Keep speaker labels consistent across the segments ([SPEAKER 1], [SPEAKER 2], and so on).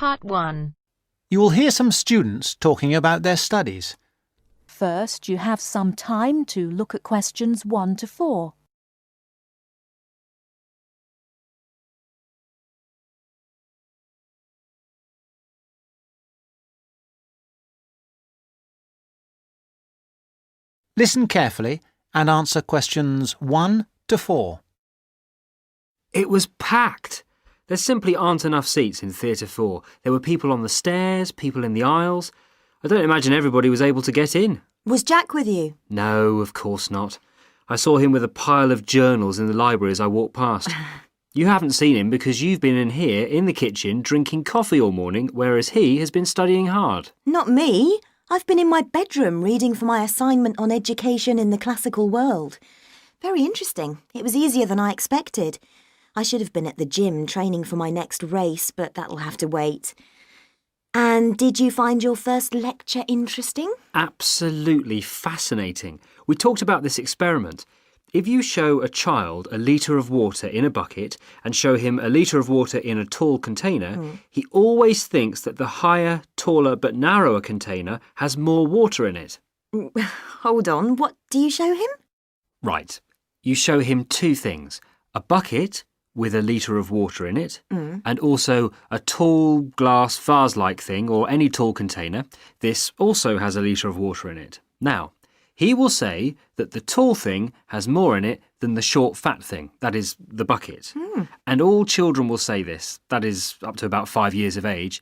[SPEAKER 1] Part 1.
[SPEAKER 2] You will hear some students talking about their studies.
[SPEAKER 3] First, you have some time to look at questions 1 to 4.
[SPEAKER 2] Listen carefully and answer questions 1 to 4.
[SPEAKER 4] It was packed. There simply aren't enough seats in Theatre 4. There were people on the stairs, people in the aisles. I don't imagine everybody was able to get in.
[SPEAKER 5] Was Jack with you?
[SPEAKER 4] No, of course not. I saw him with a pile of journals in the library as I walked past. You haven't seen him because you've been in here in the kitchen drinking coffee all morning, whereas he has been studying hard.
[SPEAKER 5] Not me. I've been in my bedroom reading for my assignment on education in the classical world. Very interesting. It was easier than I expected. I should have been at the gym training for my next race, but that'll have to wait. And did you find your first lecture interesting?
[SPEAKER 4] Absolutely fascinating. We talked about this experiment. If you show a child a litre of water in a bucket and show him a litre of water in a tall container, he always thinks that the higher, taller but narrower container has more water in it.
[SPEAKER 5] Hold on, what do you show him?
[SPEAKER 4] Right. You show him two things. A bucket with a litre of water in it, and also a tall glass vase-like thing or any tall container. This also has a litre of water in it. Now, he will say that the tall thing has more in it than the short fat thing, that is, the bucket. And all children will say this, that is, up to about 5 years of age.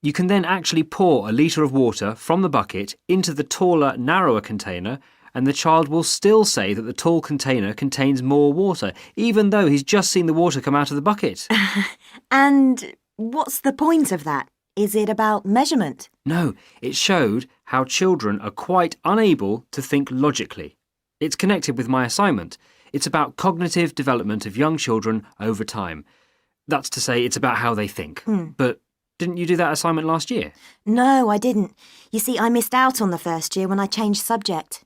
[SPEAKER 4] You can then actually pour a litre of water from the bucket into the taller, narrower container, and the child will still say that the tall container contains more water, even though he's just seen the water come out of the bucket.
[SPEAKER 5] And what's the point of that? Is it about measurement?
[SPEAKER 4] No, it showed how children are quite unable to think logically. It's connected with my assignment. It's about cognitive development of young children over time. That's to say, it's about how they think. But didn't you do that assignment last year?
[SPEAKER 5] No, I didn't. You see, I missed out on the first year when I changed subject.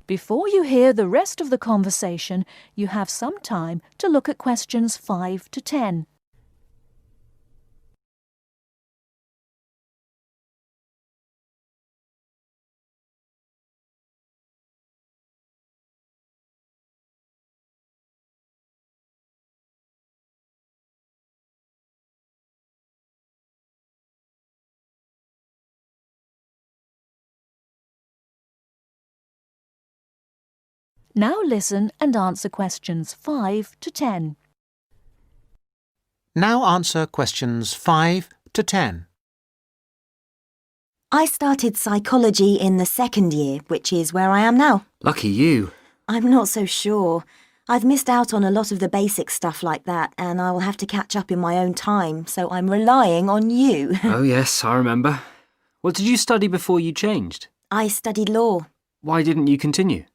[SPEAKER 3] Before you hear the rest of the conversation, you have some time to look at questions 5 to 10. Now listen and answer questions 5 to 10.
[SPEAKER 2] Now answer questions 5 to 10.
[SPEAKER 5] I started psychology in the second year, which is where I am now.
[SPEAKER 4] Lucky you.
[SPEAKER 5] I'm not so sure. I've missed out on a lot of the basic stuff like that, and I will have to catch up in my own time, so I'm relying on you.
[SPEAKER 4] Oh yes, I remember. What did you study before you changed?
[SPEAKER 5] I studied law.
[SPEAKER 4] Why didn't you continue?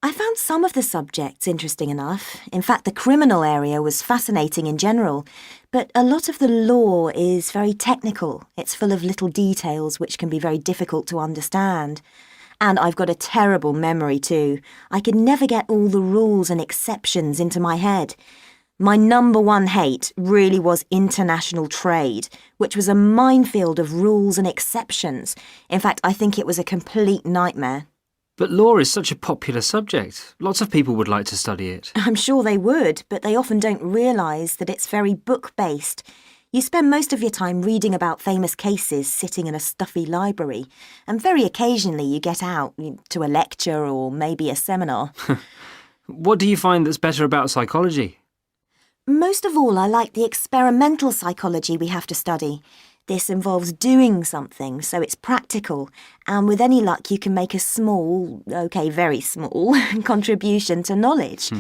[SPEAKER 5] I found some of the subjects interesting enough. In fact, the criminal area was fascinating in general. But a lot of the law is very technical. It's full of little details which can be very difficult to understand. And I've got a terrible memory too. I could never get all the rules and exceptions into my head. My number one hate really was international trade, which was a minefield of rules and exceptions. In fact, I think it was a complete nightmare.
[SPEAKER 4] But law is such a popular subject. Lots of people would like to study it.
[SPEAKER 5] I'm sure they would, but they often don't realise that it's very book-based. You spend most of your time reading about famous cases sitting in a stuffy library, and very occasionally you get out to a lecture or maybe a seminar.
[SPEAKER 4] What do you find that's better about psychology?
[SPEAKER 5] Most of all, I like the experimental psychology we have to study. This involves doing something, so it's practical, and with any luck you can make a small, very small, contribution to knowledge.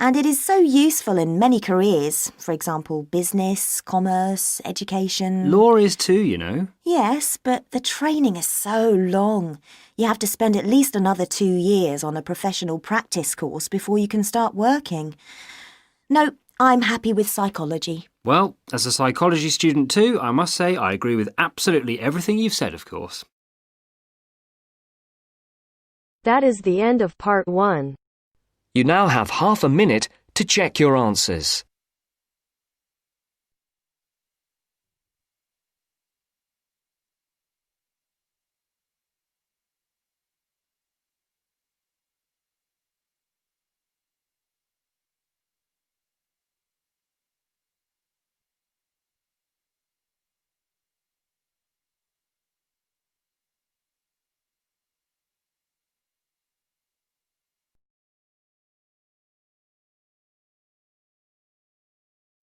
[SPEAKER 5] And it is so useful in many careers, for example, business, commerce, education.
[SPEAKER 4] Law is too, you know.
[SPEAKER 5] Yes, but the training is so long. You have to spend at least another 2 years on a professional practice course before you can start working. No, I'm happy with psychology.
[SPEAKER 4] Well, as a psychology student too, I must say I agree with absolutely everything you've said, of course.
[SPEAKER 1] That is the end of part 1.
[SPEAKER 6] You now have half a minute to check your answers.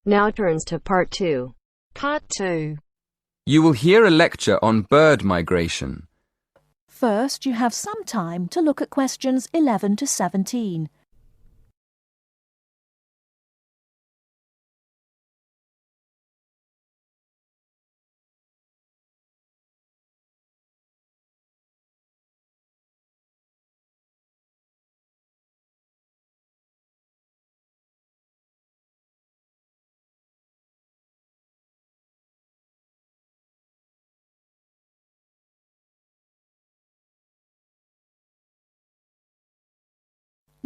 [SPEAKER 1] Now turns to Part 2.
[SPEAKER 6] Part 2.
[SPEAKER 7] You will hear a lecture on bird migration.
[SPEAKER 3] First, you have some time to look at questions 11 to 17.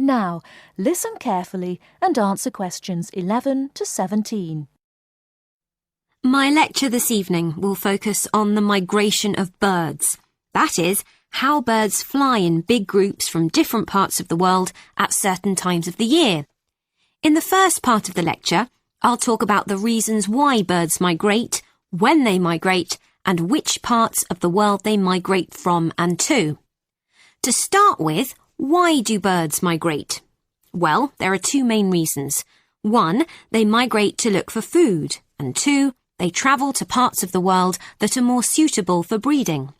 [SPEAKER 3] Now, listen carefully and answer questions 11 to 17.
[SPEAKER 8] My lecture this evening will focus on the migration of birds. That is, how birds fly in big groups from different parts of the world at certain times of the year. In the first part of the lecture, I'll talk about the reasons why birds migrate, when they migrate, and which parts of the world they migrate from and to. To start with, why do birds migrate? Well, there are two main reasons. One, they migrate to look for food, and two, they travel to parts of the world that are more suitable for breeding.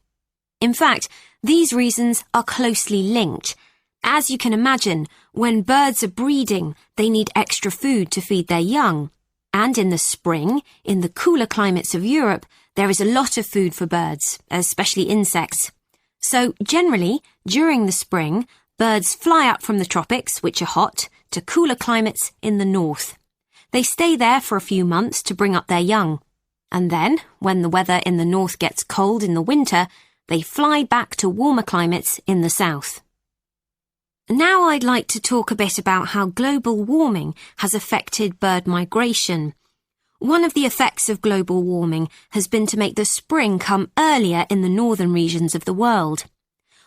[SPEAKER 8] In fact, these reasons are closely linked. As you can imagine, when birds are breeding, they need extra food to feed their young. And in the spring, in the cooler climates of Europe, there is a lot of food for birds, especially insects. So, generally, during the spring, birds fly up from the tropics, which are hot, to cooler climates in the north. They stay there for a few months to bring up their young. And then, when the weather in the north gets cold in the winter, they fly back to warmer climates in the south. Now I'd like to talk a bit about how global warming has affected bird migration. One of the effects of global warming has been to make the spring come earlier in the northern regions of the world.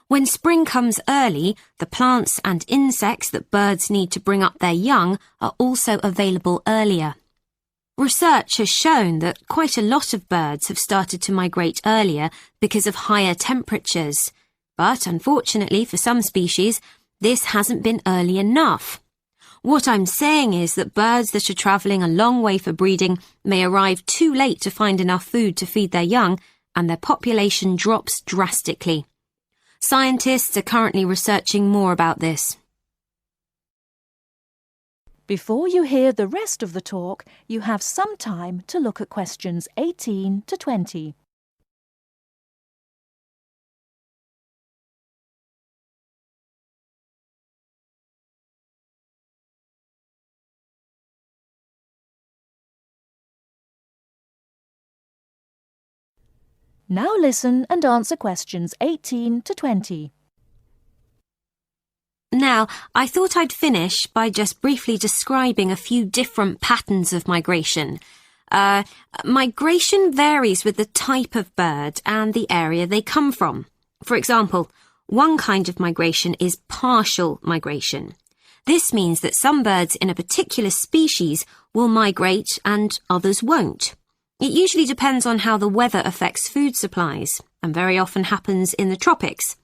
[SPEAKER 8] When spring comes early, the plants and insects that birds need to bring up their young are also available earlier. Research has shown that quite a lot of birds have started to migrate earlier because of higher temperatures. But unfortunately for some species, this hasn't been early enough. What I'm saying is that birds that are travelling a long way for breeding may arrive too late to find enough food to feed their young, and their population drops drastically. Scientists are currently researching more about this.
[SPEAKER 3] Before you hear the rest of the talk, you have some time to look at questions 18 to 20. Now listen and answer questions 18 to 20.
[SPEAKER 8] Now, I thought I'd finish by just briefly describing a few different patterns of migration. Migration varies with the type of bird and the area they come from. For example, one kind of migration is partial migration. This means that some birds in a particular species will migrate and others won't. It usually depends on how the weather affects food supplies, and very often happens in the tropics.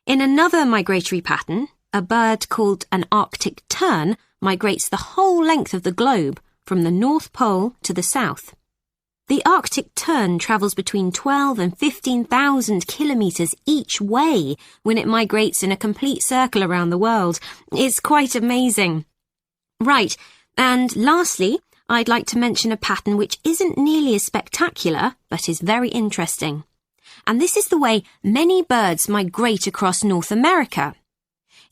[SPEAKER 8] In another migratory pattern, a bird called an Arctic tern migrates the whole length of the globe, from the North Pole to the south. The Arctic tern travels between 12 and 15,000 kilometres each way when it migrates in a complete circle around the world. It's quite amazing. Right, and lastly, I'd like to mention a pattern which isn't nearly as spectacular, but is very interesting. And this is the way many birds migrate across North America.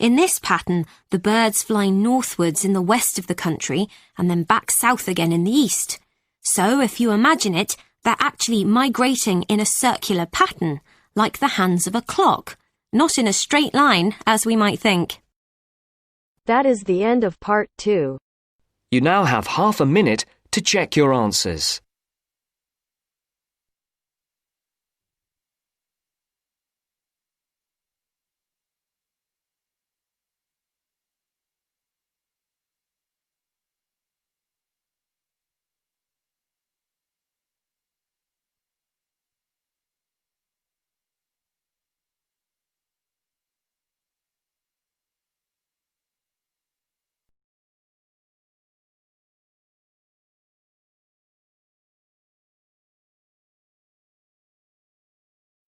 [SPEAKER 8] In this pattern, the birds fly northwards in the west of the country and then back south again in the east. So, if you imagine it, they're actually migrating in a circular pattern, like the hands of a clock, not in a straight line, as we might think.
[SPEAKER 1] That is the end of Part 2.
[SPEAKER 6] You now have half a minute to check your answers.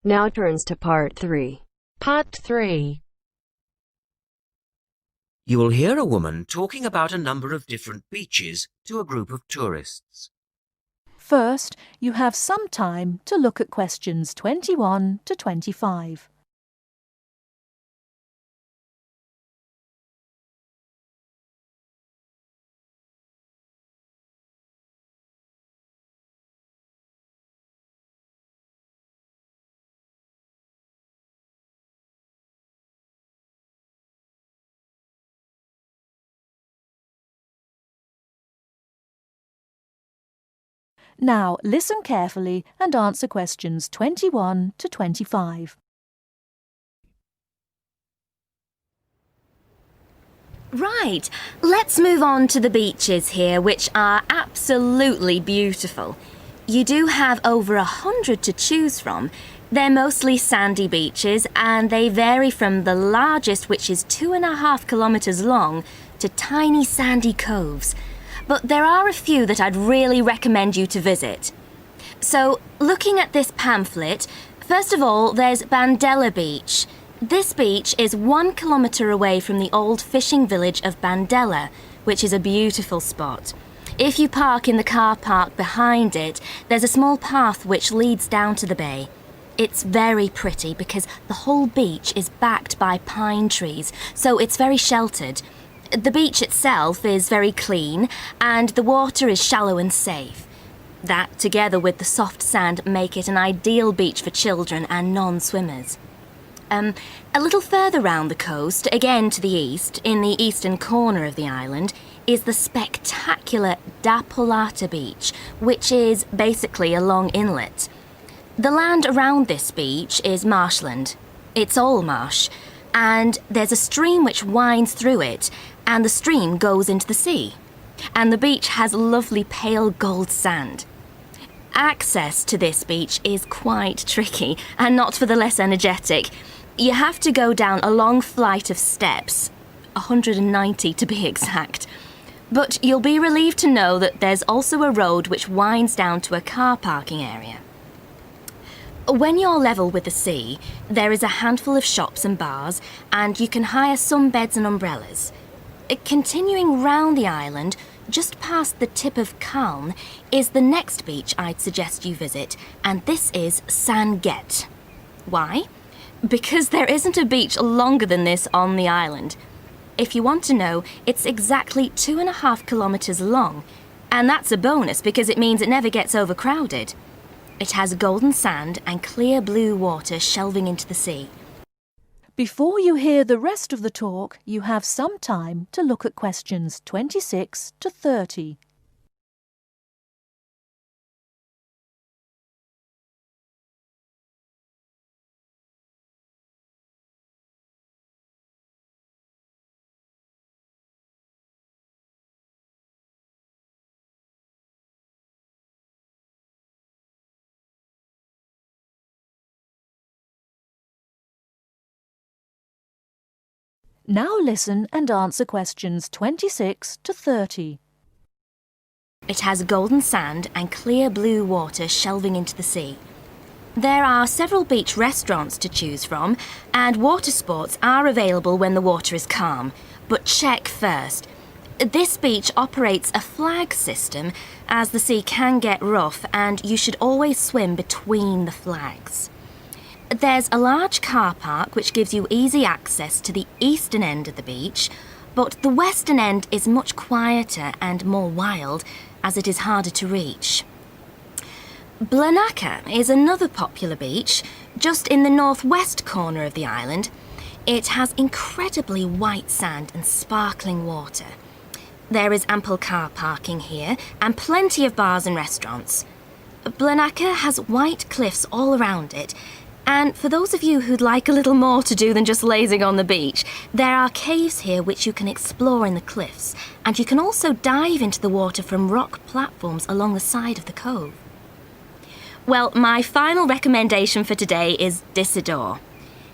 [SPEAKER 1] Now turns to part 3.
[SPEAKER 9] Part 3.
[SPEAKER 10] You will hear a woman talking about a number of different beaches to a group of tourists.
[SPEAKER 3] First, you have some time to look at questions 21 to 25. Now listen carefully and answer questions 21 to 25.
[SPEAKER 8] Right, let's move on to the beaches here, which are absolutely beautiful. You do have over 100 to choose from. They're mostly sandy beaches and they vary from the largest, which is 2.5 kilometres long, to tiny sandy coves. But there are a few that I'd really recommend you to visit. So, looking at this pamphlet, first of all, there's Bandella Beach. This beach is 1 kilometre away from the old fishing village of Bandella, which is a beautiful spot. If you park in the car park behind it, there's a small path which leads down to the bay. It's very pretty because the whole beach is backed by pine trees, so it's very sheltered. The beach itself is very clean and the water is shallow and safe. That, together with the soft sand, make it an ideal beach for children and non-swimmers. A little further round the coast, again to the east, in the eastern corner of the island, is the spectacular Da Polata Beach, which is basically a long inlet. The land around this beach is marshland. It's all marsh, and there's a stream which winds through it, and the stream goes into the sea. And the beach has lovely pale gold sand. Access to this beach is quite tricky, and not for the less energetic. You have to go down a long flight of steps, 190 to be exact. But you'll be relieved to know that there's also a road which winds down to a car parking area. When you're level with the sea, there is a handful of shops and bars, and you can hire some beds and umbrellas. Continuing round the island, just past the tip of Calne, is the next beach I'd suggest you visit, and this is San Get. Why? Because there isn't a beach longer than this on the island. If you want to know, it's exactly 2.5 kilometres long, and that's a bonus because it means it never gets overcrowded. It has golden sand and clear blue water shelving into the sea.
[SPEAKER 3] Before you hear the rest of the talk, you have some time to look at questions 26 to 30. Now listen and answer questions 26 to 30.
[SPEAKER 8] It has golden sand and clear blue water shelving into the sea. There are several beach restaurants to choose from, and water sports are available when the water is calm. But check first. This beach operates a flag system, as the sea can get rough and you should always swim between the flags. There's a large car park which gives you easy access to the eastern end of the beach, but the western end is much quieter and more wild, as it is harder to reach. Blanaka is another popular beach, just in the northwest corner of the island. It has incredibly white sand and sparkling water. There is ample car parking here and plenty of bars and restaurants. Blanaka has white cliffs all around it, and for those of you who'd like a little more to do than just lazing on the beach, there are caves here which you can explore in the cliffs, and you can also dive into the water from rock platforms along the side of the cove. Well, my final recommendation for today is Disador.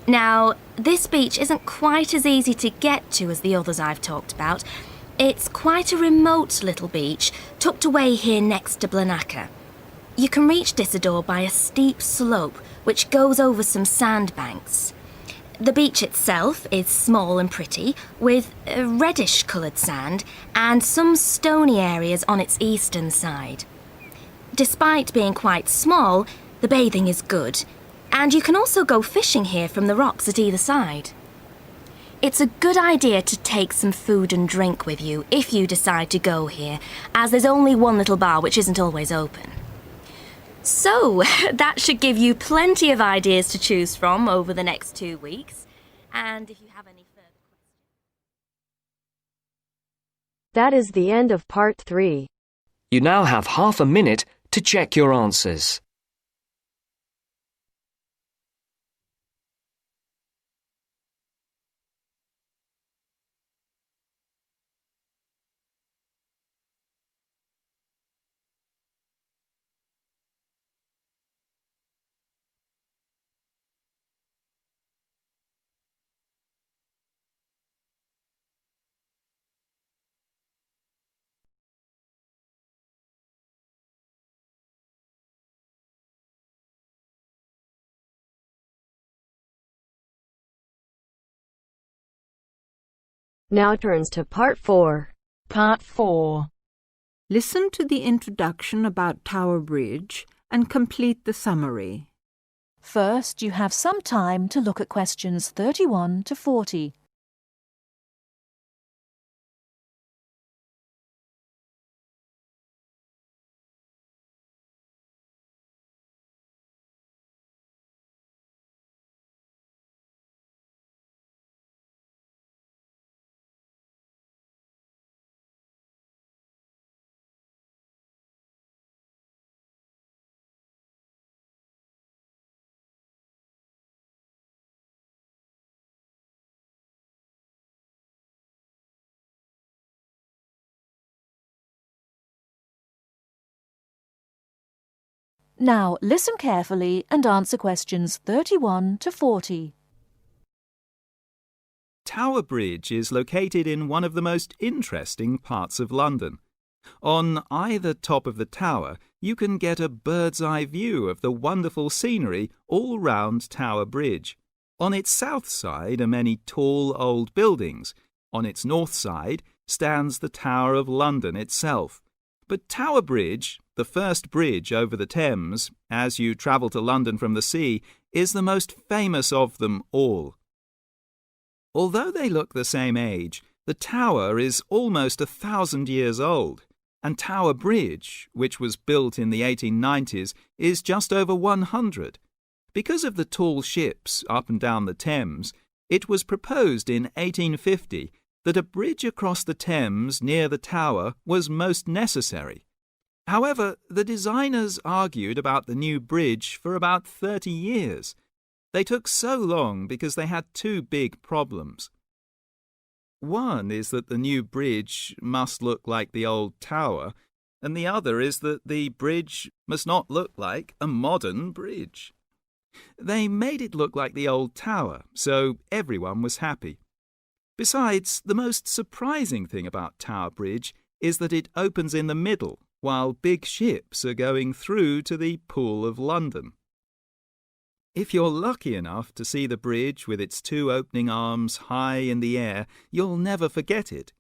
[SPEAKER 8] Now, this beach isn't quite as easy to get to as the others I've talked about. It's quite a remote little beach, tucked away here next to Blanaka.
[SPEAKER 9] You can reach Dissador by a steep slope which goes over some sandbanks. The beach itself is small and pretty, with reddish-coloured sand and some stony areas on its eastern side. Despite being quite small, the bathing is good, and you can also go fishing here from the rocks at either side. It's a good idea to take some food and drink with you if you decide to go here, as there's only one little bar which isn't always open. So, that should give you plenty of ideas to choose from over the next 2 weeks. And if you have any further questions...
[SPEAKER 1] That is the end of part 3.
[SPEAKER 6] You now have half a minute to check your answers.
[SPEAKER 1] Now turns to part 4.
[SPEAKER 11] Part 4. Listen to the introduction about Tower Bridge and complete the summary.
[SPEAKER 3] First, you have some time to look at questions 31 to 40. Now, listen carefully and answer questions 31 to 40.
[SPEAKER 12] Tower Bridge is located in one of the most interesting parts of London. On either top of the tower, you can get a bird's-eye view of the wonderful scenery all round Tower Bridge. On its south side are many tall old buildings. On its north side stands the Tower of London itself. But Tower Bridge, the first bridge over the Thames, as you travel to London from the sea, is the most famous of them all. Although they look the same age, the tower is almost 1,000 years old, and Tower Bridge, which was built in the 1890s, is just over 100. Because of the tall ships up and down the Thames, it was proposed in 1850 that a bridge across the Thames near the tower was most necessary. However, the designers argued about the new bridge for about 30 years. They took so long because they had two big problems. One is that the new bridge must look like the old tower, and the other is that the bridge must not look like a modern bridge. They made it look like the old tower, so everyone was happy. Besides, the most surprising thing about Tower Bridge is that it opens in the middle, while big ships are going through to the Pool of London. If you're lucky enough to see the bridge with its two opening arms high in the air, you'll never forget it.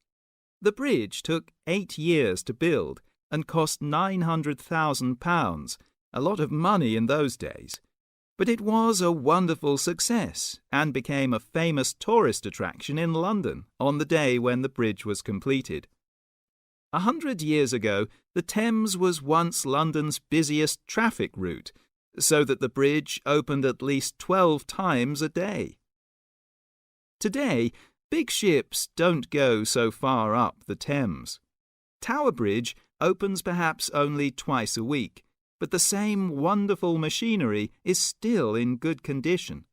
[SPEAKER 12] The bridge took 8 years to build and cost £900,000, a lot of money in those days. But it was a wonderful success and became a famous tourist attraction in London on the day when the bridge was completed. 100 years ago, the Thames was once London's busiest traffic route, so that the bridge opened at least 12 times a day. Today, big ships don't go so far up the Thames. Tower Bridge opens perhaps only twice a week, but the same wonderful machinery is still in good condition.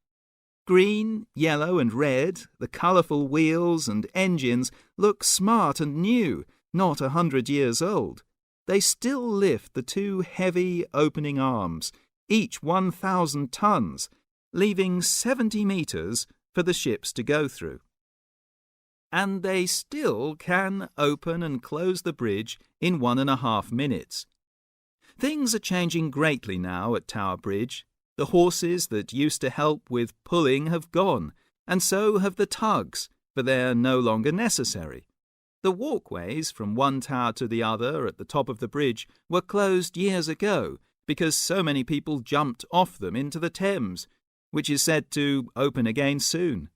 [SPEAKER 12] Green, yellow and red, the colourful wheels and engines look smart and new, not 100 years old. They still lift the two heavy opening arms, each 1,000 tons, leaving 70 metres for the ships to go through. And they still can open and close the bridge in 1.5 minutes. Things are changing greatly now at Tower Bridge. The horses that used to help with pulling have gone, and so have the tugs, for they're no longer necessary. The walkways from one tower to the other at the top of the bridge were closed years ago because so many people jumped off them into the Thames, which is said to open again soon.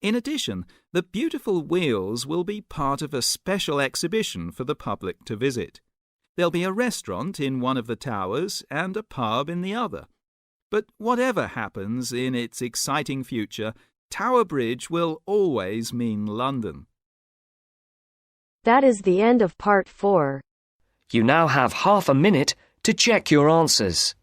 [SPEAKER 12] In addition, the beautiful wheels will be part of a special exhibition for the public to visit. There'll be a restaurant in one of the towers and a pub in the other. But whatever happens in its exciting future, Tower Bridge will always mean London.
[SPEAKER 1] That is the end of part 4.
[SPEAKER 6] You now have half a minute to check your answers.